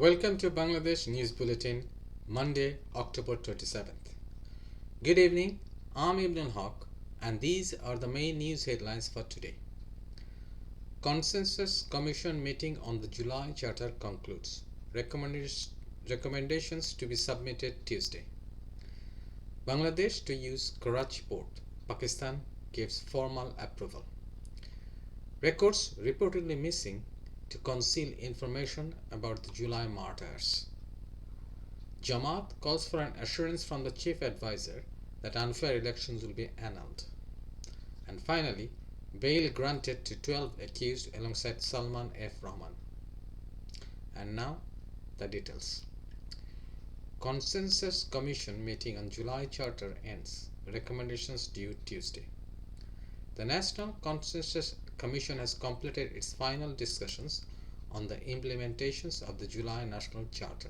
Welcome to Bangladesh News Bulletin, Monday, October 27th. Good evening, I'm Ibnul Haque, and these are the main news headlines for today. Consensus Commission meeting on the July Charter concludes. Recommendations to be submitted Tuesday. Bangladesh to use Karachi Port. Pakistan gives formal approval. Records reportedly missing to conceal information about the July martyrs. Jamaat calls for an assurance from the chief advisor that unfair elections will be annulled. And finally, bail granted to 12 accused alongside Salman F. Rahman. And now, the details. Consensus Commission meeting on July Charter ends. Recommendations due Tuesday. The National Consensus Commission has completed its final discussions on the implementations of the July National Charter.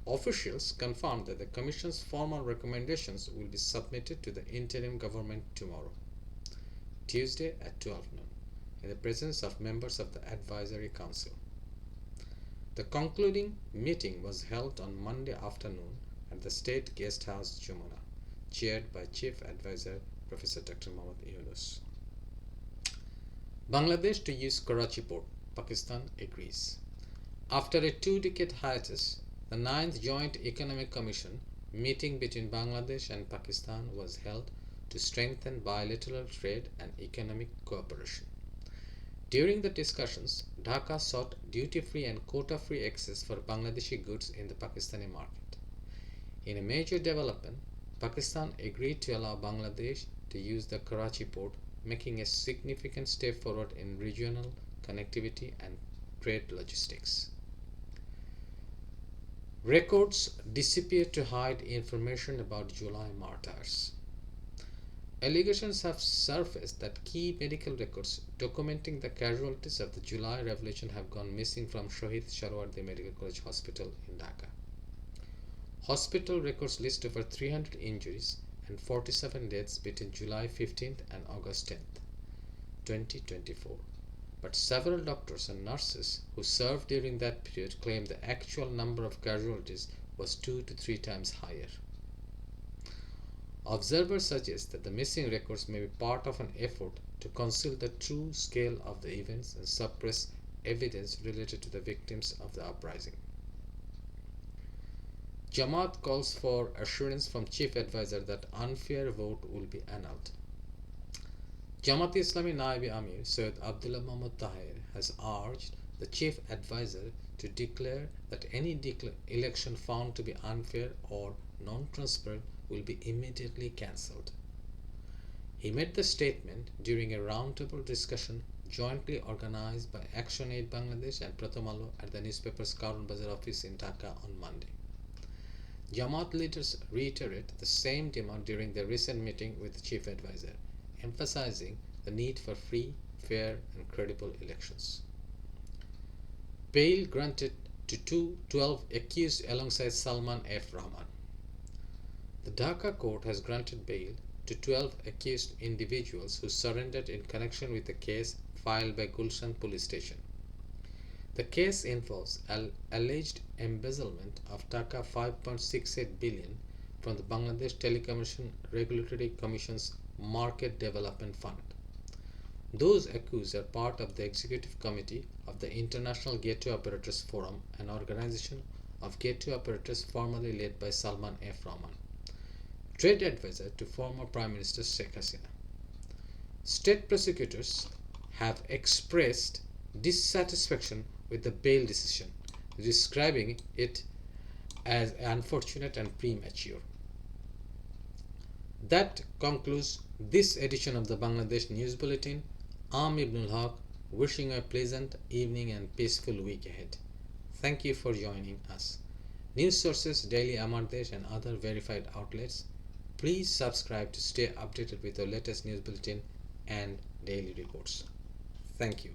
Officials confirmed that the Commission's formal recommendations will be submitted to the interim government tomorrow, Tuesday at 12 noon, in the presence of members of the Advisory Council. The concluding meeting was held on Monday afternoon at the State Guest House, Jamuna, chaired by Chief Advisor Professor Dr. Mohammad Yunus. Bangladesh to use Karachi Port. Pakistan agrees. After a two-decade hiatus, the 9th Joint Economic Commission meeting between Bangladesh and Pakistan was held to strengthen bilateral trade and economic cooperation. During the discussions, Dhaka sought duty-free and quota-free access for Bangladeshi goods in the Pakistani market. In a major development, Pakistan agreed to allow Bangladesh to use the Karachi port, making a significant step forward in regional connectivity and trade logistics. Records disappear to hide information about July martyrs. Allegations have surfaced that key medical records documenting the casualties of the July revolution have gone missing from Shohid Sharwardi Medical College Hospital in Dhaka. Hospital records list over 300 injuries and 47 deaths between July 15th and August 10th, 2024. But several doctors and nurses who served during that period claim the actual number of casualties was 2 to 3 times higher. Observers suggest that the missing records may be part of an effort to conceal the true scale of the events and suppress evidence related to the victims of the uprising. Jamaat calls for assurance from Chief Advisor that unfair vote will be annulled. Jamaat Islami Naibi Amir Syed Abdullah Muhammad Tahir has urged the Chief Advisor to declare that any election found to be unfair or non-transparent will be immediately cancelled. He made the statement during a roundtable discussion jointly organized by ActionAid Bangladesh and Pratham Alo at the newspaper's Karun Bazar office in Dhaka on Monday. Jamaat leaders reiterated the same demand during their recent meeting with the Chief Advisor, emphasizing the need for free, fair, and credible elections. Bail granted to 12 accused alongside Salman F. Rahman. The Dhaka court has granted bail to 12 accused individuals who surrendered in connection with a case filed by Gulshan police station. The case involves alleged embezzlement of Taka 5.68 billion from the Bangladesh Telecommunication Regulatory Commission's Market Development Fund. Those accused are part of the executive committee of the International Gateway Operators Forum, an organization of gateway operators formerly led by Salman F. Rahman, trade advisor to former Prime Minister Sheikh Hasina. State prosecutors have expressed dissatisfaction with the bail decision, describing it as unfortunate and premature. That concludes this edition of the Bangladesh News Bulletin. I'm Ibnul Haque, wishing you a pleasant evening and peaceful week ahead. Thank you for joining us. News sources, Daily Amardesh and other verified outlets. Please subscribe to stay updated with the latest news bulletin and daily reports. Thank you.